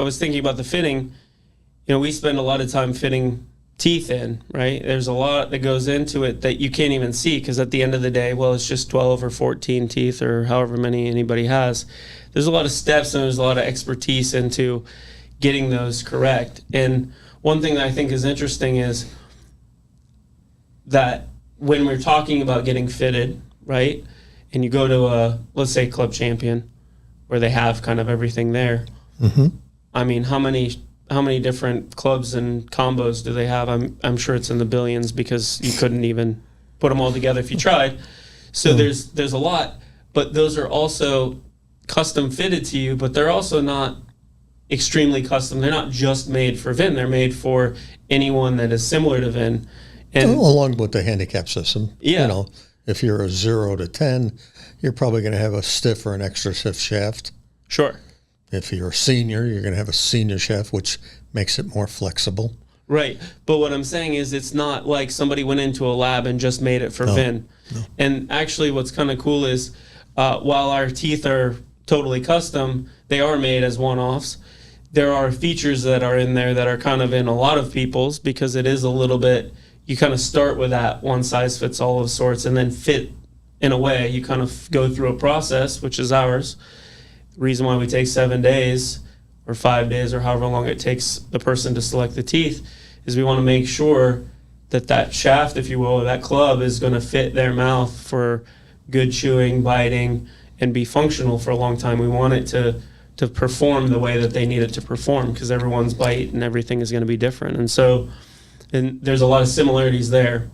I was thinking about the fitting, we spend a lot of time fitting teeth in, right? There's a lot that goes into it that you can't even see, because at the end of the day, well, it's just 12 or 14 teeth or however many anybody has. There's a lot of steps and there's a lot of expertise into getting those correct. And one thing that I think is interesting is that when we're talking about getting fitted, right, and you go to let's say Club Champion, where they have kind of everything there. Mm-hmm. I mean, how many different clubs and combos do they have? I'm sure it's in the billions, because you couldn't even put them all together if you tried. So there's a lot, but those are also custom fitted to you, but they're also not extremely custom. They're not just made for Vin. They're made for anyone that is similar to Vin. And along with the handicap system, yeah. If you're a 0 to 10, you're probably going to have a stiff or an extra stiff shaft. Sure. If you're a senior, you're going to have a senior shaft, which makes it more flexible. Right. But what I'm saying is, it's not like somebody went into a lab and just made it for Vin. No. And actually what's kind of cool is while our teeth are totally custom, they are made as one-offs. There are features that are in there that are kind of in a lot of people's, because it is a little bit, you kind of start with that one size fits all of sorts, and then fit in a way. You kind of go through a process, which is ours. The reason why we take 7 days or 5 days or however long it takes the person to select the teeth is we want to make sure that that shaft, if you will, or that club is going to fit their mouth for good chewing, biting, and be functional for a long time. We want it to perform the way that they need it to perform, because everyone's bite and everything is going to be different. And there's a lot of similarities there.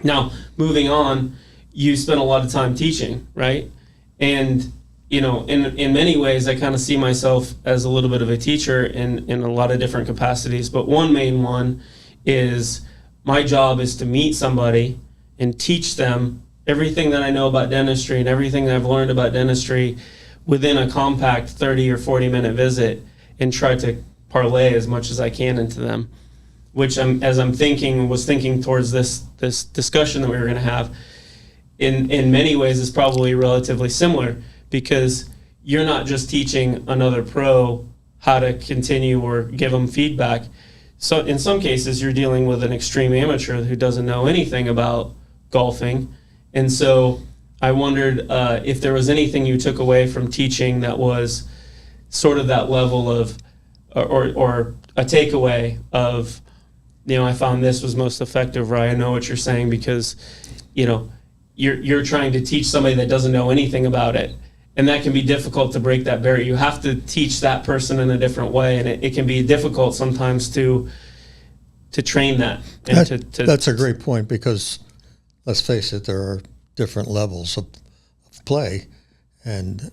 Now, moving on, you spend a lot of time teaching, right? And, in many ways, I kind of see myself as a little bit of a teacher in a lot of different capacities. But one main one is my job is to meet somebody and teach them everything that I know about dentistry and everything that I've learned about dentistry within a compact 30 or 40-minute visit, and try to parlay as much as I can into them. Which was thinking towards this discussion that we were going to have, in many ways is probably relatively similar, because you're not just teaching another pro how to continue or give them feedback. So in some cases, you're dealing with an extreme amateur who doesn't know anything about golfing. And so I wondered if there was anything you took away from teaching that was sort of that level of, or a takeaway of, I found this was most effective, right? I know what you're saying, because, you're trying to teach somebody that doesn't know anything about it. And that can be difficult to break that barrier. You have to teach that person in a different way. And it can be difficult sometimes to train that. And that's a great point, because let's face it, there are different levels of play. And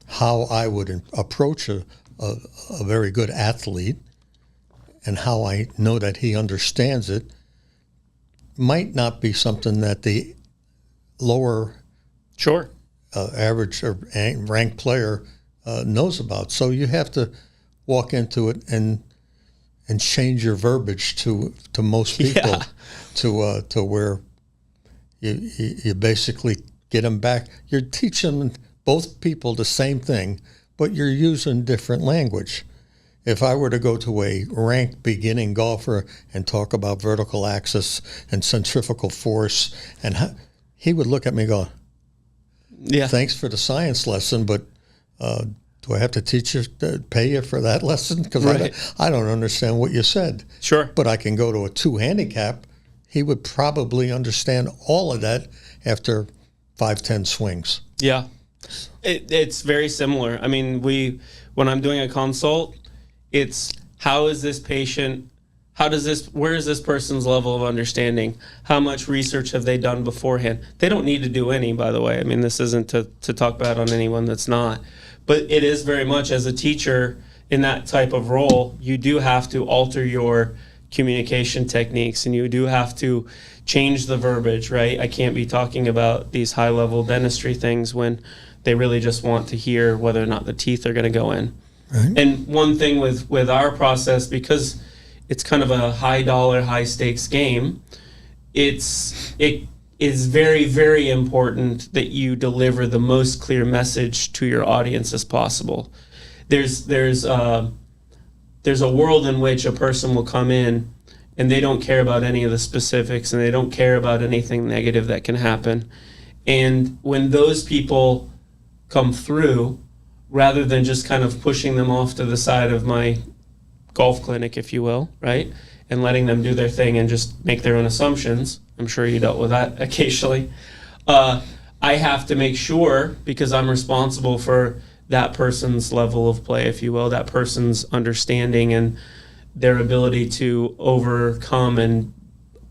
how I would approach a very good athlete, and how I know that he understands it, might not be something that the lower average or ranked player knows about. So you have to walk into it and change your verbiage to most people, to where you basically get them back. You're teaching both people the same thing, but you're using different language. If I were to go to a ranked beginning golfer and talk about vertical axis and centrifugal force, and he would look at me and go, thanks for the science lesson, but do I have to pay you for that lesson? Because I don't understand what you said. Sure. But I can go to a 2 handicap. He would probably understand all of that after 5-10 swings. Yeah. It's very similar. I mean, when I'm doing a consult, it's how is this patient, where is this person's level of understanding? How much research have they done beforehand? They don't need to do any, by the way. I mean, this isn't to talk bad on anyone that's not. But it is very much, as a teacher in that type of role, you do have to alter your communication techniques, and you do have to change the verbiage, right? I can't be talking about these high-level dentistry things when they really just want to hear whether or not the teeth are going to go in. Right. And one thing with our process, because it's kind of a high-dollar, high-stakes game, it is very, very important that you deliver the most clear message to your audience as possible. there's a world in which a person will come in and they don't care about any of the specifics and they don't care about anything negative that can happen. And when those people come through, rather than just kind of pushing them off to the side of my golf clinic, if you will, right, and letting them do their thing and just make their own assumptions, I'm sure you dealt with that occasionally, I have to make sure, because I'm responsible for that person's level of play, if you will, that person's understanding and their ability to overcome and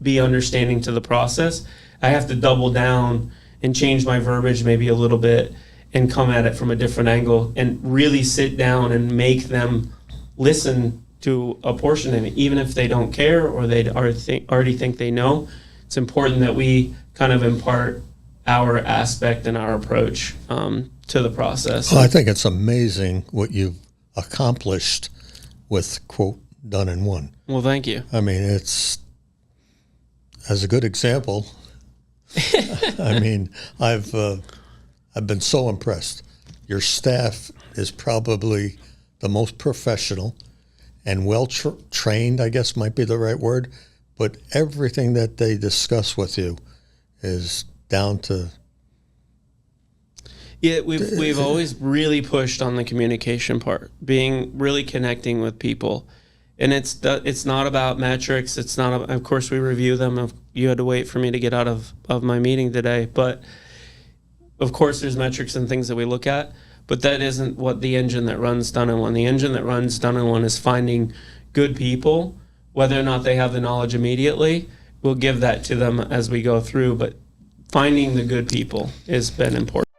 be understanding to the process, I have to double down and change my verbiage maybe a little bit and come at it from a different angle and really sit down and make them listen to a portion of it, even if they don't care or they already think they know. It's important that we kind of impart our aspect and our approach to the process. Well, I think it's amazing what you've accomplished with, quote, done in one. Well, thank you. I mean, it's, as a good example, I mean, I've been so impressed. Your staff is probably the most professional and well trained, I guess might be the right word, but everything that they discuss with you is down to... Yeah, we've always really pushed on the communication part, being really connecting with people. And it's not about metrics. It's not, of course, we review them. You had to wait for me to get out of my meeting today. But, of course, there's metrics and things that we look at. But that isn't what the engine that runs Done in One. The engine that runs Done in One is finding good people. Whether or not they have the knowledge immediately, we'll give that to them as we go through. But finding the good people has been important.